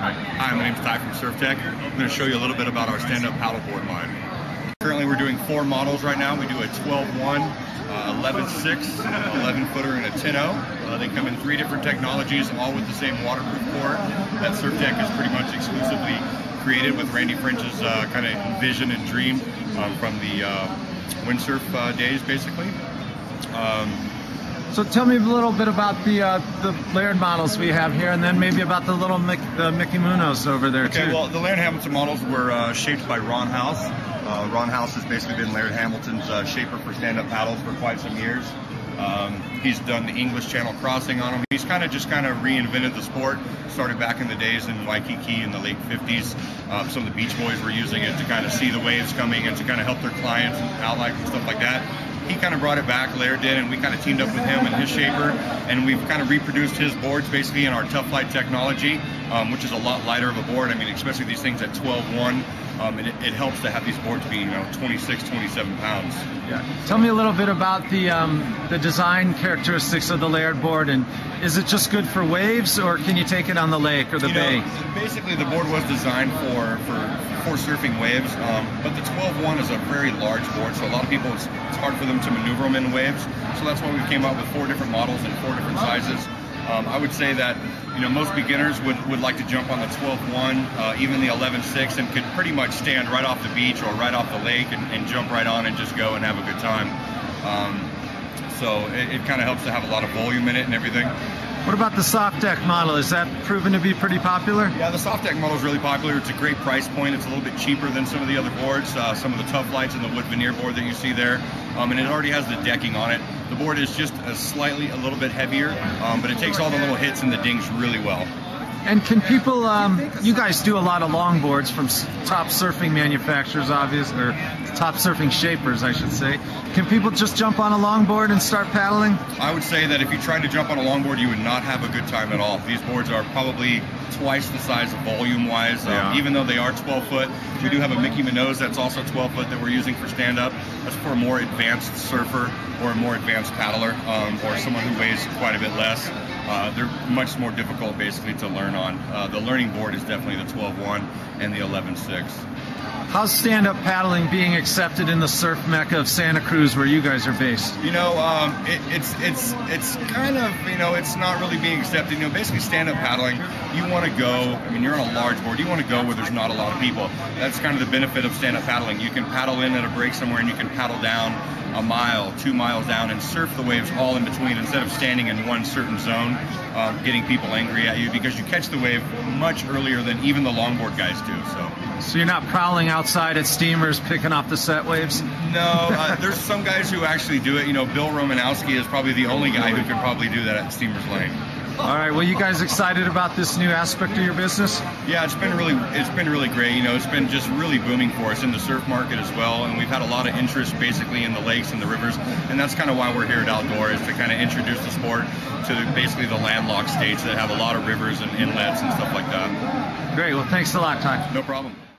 Hi, my name's Ty from Surftech. I'm going to show you a little bit about our stand-up paddleboard line. Currently we're doing 4 models right now. We do a 12.1, 11.6, 11-footer, and a 10.0. They come in 3 different technologies, all with the same waterproof core that Surftech is pretty much exclusively created with Randy French's kind of vision and dream from the windsurf days, basically. So tell me a little bit about the Laird models we have here, and then maybe about the little Mickey Munos over there too. Okay, well, the Laird Hamilton models were shaped by Ron House. Ron House has basically been Laird Hamilton's shaper for stand-up paddles for quite some years. He's done the English Channel crossing on them. He's kind of reinvented the sport. Started back in the days in Waikiki in the late 50s. Some of the Beach Boys were using it to kind of see the waves coming and to kind of help their clients and outlines and stuff like that. He kind of brought it back, Laird did, and we kind of teamed up with him and his shaper, and we've kind of reproduced his boards basically in our Tough Light technology, which is a lot lighter of a board. I mean, especially these things at 12.1, it helps to have these boards be, 26, 27 pounds. Yeah. Tell me a little bit about the design characteristics of the Laird board, and is it just good for waves, or can you take it on the lake or the bay? Basically, the board was designed for surfing waves, but the 12.1 is a very large board, so a lot of people, it's hard for them to maneuver them in waves. So that's why we came out with 4 different models in 4 different sizes. I would say that most beginners would like to jump on the 12.1, even the 11.6, and could pretty much stand right off the beach or right off the lake and jump right on and just go and have a good time. So it kind of helps to have a lot of volume in it and everything. What about the Surftech model? Is that proven to be pretty popular? Yeah, the Surftech model is really popular. It's a great price point. It's a little bit cheaper than some of the other boards, some of the Tough Lights and the wood veneer board that you see there. And it already has the decking on it. The board is just a little bit heavier, but it takes all the little hits and the dings really well. And can people, you guys do a lot of longboards from top surfing manufacturers, obviously, or top surfing shapers, I should say. Can people just jump on a longboard and start paddling? I would say that if you tried to jump on a longboard, you would not have a good time at all. These boards are probably twice the size volume-wise, even though they are 12-foot. We do have a Mickey Munoz that's also 12-foot that we're using for stand-up. That's for a more advanced surfer or a more advanced paddler, or someone who weighs quite a bit less. They're much more difficult, basically, to learn on. The learning board is definitely the 12.1 and the 11.6. How's stand-up paddling being accepted in the surf mecca of Santa Cruz, where you guys are based? It's kind of, it's not really being accepted. Basically stand-up paddling, you want to go, you're on a large board, you want to go where there's not a lot of people. That's kind of the benefit of stand-up paddling. You can paddle in at a break somewhere and you can paddle down a mile, 2 miles down and surf the waves all in between instead of standing in one certain zone, getting people angry at you, because you catch the wave much earlier than even the longboard guys do. So you're not prowling outside at steamers picking off the set waves? No, there's some guys who actually do it. Bill Romanowski is probably the only guy who could probably do that at Steamers Lane. All right, well, you guys excited about this new aspect of your business? Yeah, it's been really great. It's been just really booming for us in the surf market as well, and we've had a lot of interest basically in the lakes and the rivers, and that's kind of why we're here at Outdoor, is to kind of introduce the sport to basically the landlocked states that have a lot of rivers and inlets and stuff like that. Great, well, thanks a lot, Ty. No problem.